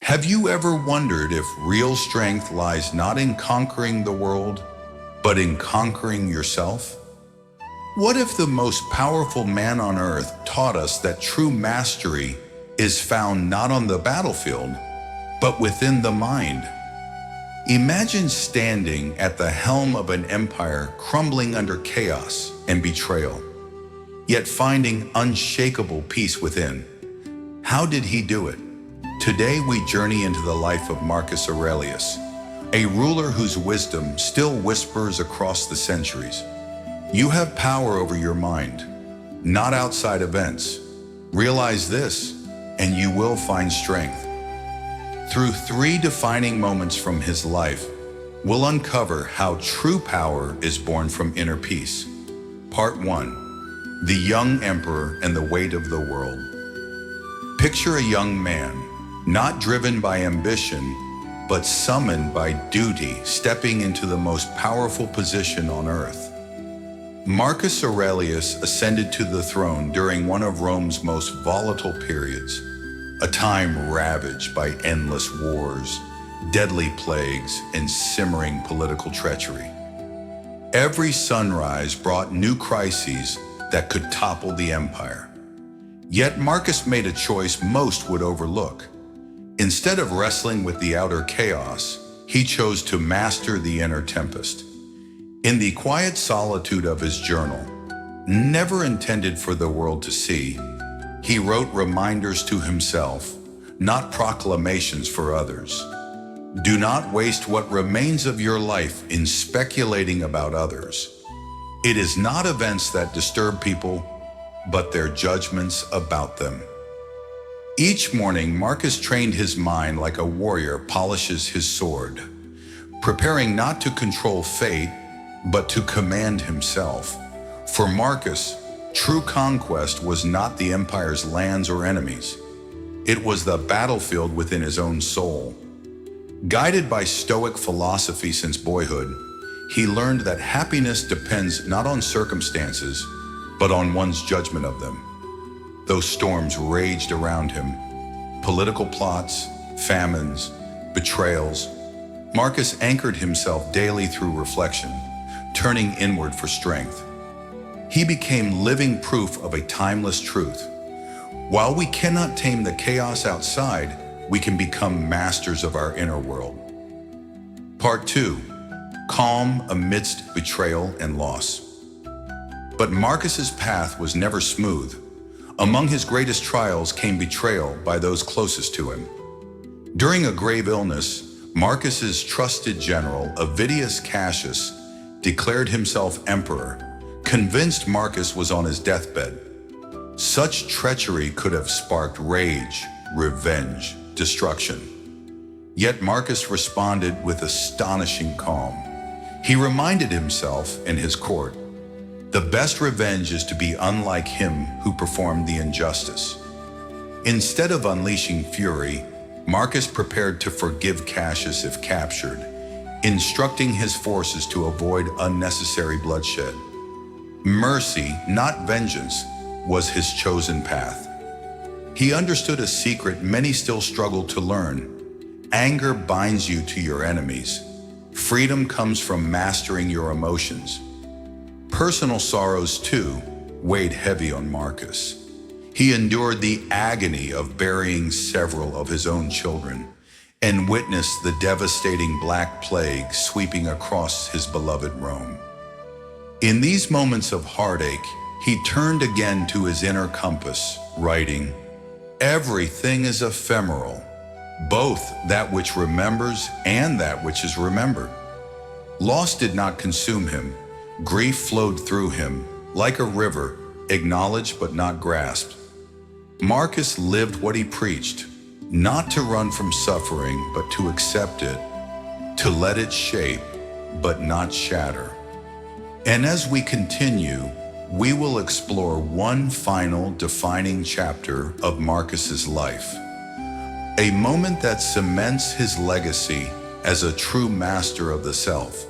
Have you ever wondered if real strength lies not in conquering the world, but in conquering yourself? What if the most powerful man on earth taught us that true mastery is found not on the battlefield, but within the mind? Imagine standing at the helm of an empire crumbling under chaos and betrayal, yet finding unshakable peace within. How did he do it? Today we journey into the life of Marcus Aurelius, a ruler whose wisdom still whispers across the centuries. You have power over your mind, not outside events. Realize this, and you will find strength. Through 3 defining moments from his life, we'll uncover how true power is born from inner peace. Part 1. The Young Emperor and the Weight of the World. Picture a young man, not driven by ambition, but summoned by duty, stepping into the most powerful position on earth. Marcus Aurelius ascended to the throne during one of Rome's most volatile periods, a time ravaged by endless wars, deadly plagues, and simmering political treachery. Every sunrise brought new crises that could topple the empire. Yet Marcus made a choice most would overlook. Instead of wrestling with the outer chaos, he chose to master the inner tempest. In the quiet solitude of his journal, never intended for the world to see, he wrote reminders to himself, not proclamations for others. Do not waste what remains of your life in speculating about others. It is not events that disturb people, but their judgments about them. Each morning, Marcus trained his mind like a warrior polishes his sword, preparing not to control fate, but to command himself. For Marcus, true conquest was not the empire's lands or enemies. It was the battlefield within his own soul. Guided by Stoic philosophy since boyhood, he learned that happiness depends not on circumstances, but on one's judgment of them. Though storms raged around him, political plots, famines, betrayals, Marcus anchored himself daily through reflection, turning inward for strength. He became living proof of a timeless truth. While we cannot tame the chaos outside, we can become masters of our inner world. Part 2. Calm amidst betrayal and loss. But Marcus's path was never smooth. Among his greatest trials came betrayal by those closest to him. During a grave illness, Marcus's trusted general, Avidius Cassius, declared himself emperor, convinced Marcus was on his deathbed. Such treachery could have sparked rage, revenge, destruction. Yet Marcus responded with astonishing calm. He reminded himself and his court, the best revenge is to be unlike him who performed the injustice. Instead of unleashing fury, Marcus prepared to forgive Cassius if captured, instructing his forces to avoid unnecessary bloodshed. Mercy, not vengeance, was his chosen path. He understood a secret many still struggle to learn. Anger binds you to your enemies. Freedom comes from mastering your emotions. Personal sorrows, too, weighed heavy on Marcus. He endured the agony of burying several of his own children and witnessed the devastating Black Plague sweeping across his beloved Rome. In these moments of heartache, he turned again to his inner compass, writing, "Everything is ephemeral, both that which remembers and that which is remembered." Loss did not consume him. Grief flowed through him, like a river, acknowledged but not grasped. Marcus lived what he preached, not to run from suffering, but to accept it, to let it shape, but not shatter. And as we continue, we will explore one final defining chapter of Marcus's life, a moment that cements his legacy as a true master of the self.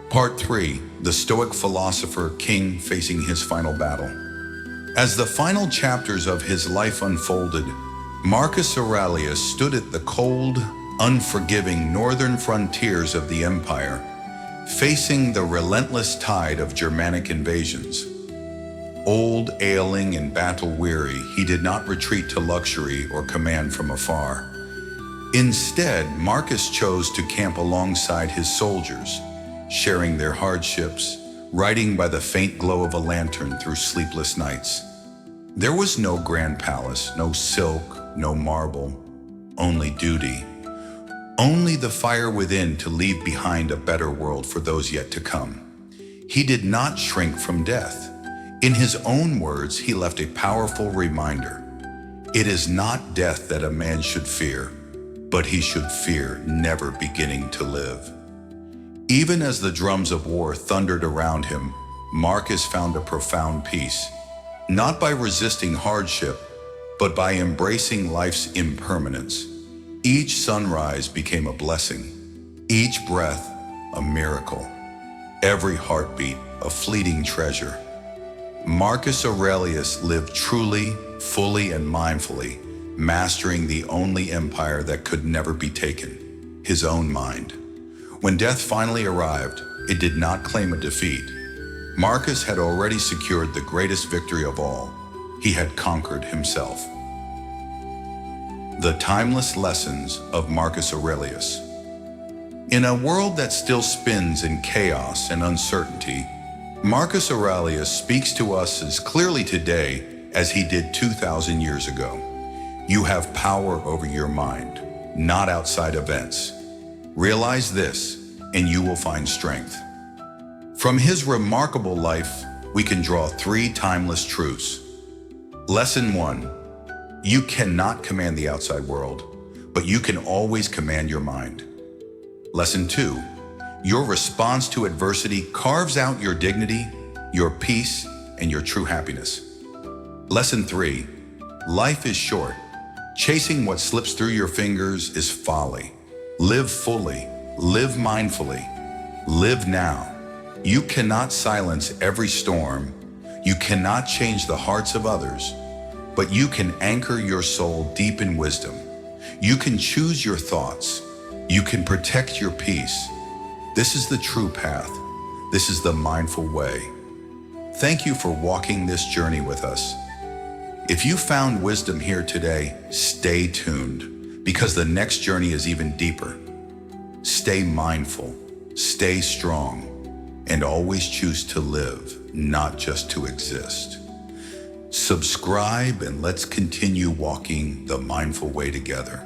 Part 3. The Stoic philosopher-king facing his final battle. As the final chapters of his life unfolded, Marcus Aurelius stood at the cold, unforgiving northern frontiers of the empire, facing the relentless tide of Germanic invasions. Old, ailing, and battle-weary, he did not retreat to luxury or command from afar. Instead, Marcus chose to camp alongside his soldiers, sharing their hardships, riding by the faint glow of a lantern through sleepless nights. There was no grand palace, no silk, no marble, only duty. Only the fire within to leave behind a better world for those yet to come. He did not shrink from death. In his own words, he left a powerful reminder. It is not death that a man should fear, but he should fear never beginning to live. Even as the drums of war thundered around him, Marcus found a profound peace, not by resisting hardship, but by embracing life's impermanence. Each sunrise became a blessing, each breath a miracle, every heartbeat a fleeting treasure. Marcus Aurelius lived truly, fully, and mindfully, mastering the only empire that could never be taken, his own mind. When death finally arrived, it did not claim a defeat. Marcus had already secured the greatest victory of all. He had conquered himself. The timeless lessons of Marcus Aurelius. In a world that still spins in chaos and uncertainty, Marcus Aurelius speaks to us as clearly today as he did 2,000 years ago. You have power over your mind, not outside events. Realize this, and you will find strength. From his remarkable life, we can draw 3 timeless truths. Lesson 1. You cannot command the outside world, but you can always command your mind. Lesson 2. Your response to adversity carves out your dignity, your peace, and your true happiness. Lesson 3. Life is short. Chasing what slips through your fingers is folly. Live fully, live mindfully, live now. You cannot silence every storm. You cannot change the hearts of others, but you can anchor your soul deep in wisdom. You can choose your thoughts. You can protect your peace. This is the true path. This is the mindful way. Thank you for walking this journey with us. If you found wisdom here today, stay tuned, because the next journey is even deeper. Stay mindful, stay strong, and always choose to live, not just to exist. Subscribe and let's continue walking the mindful way together.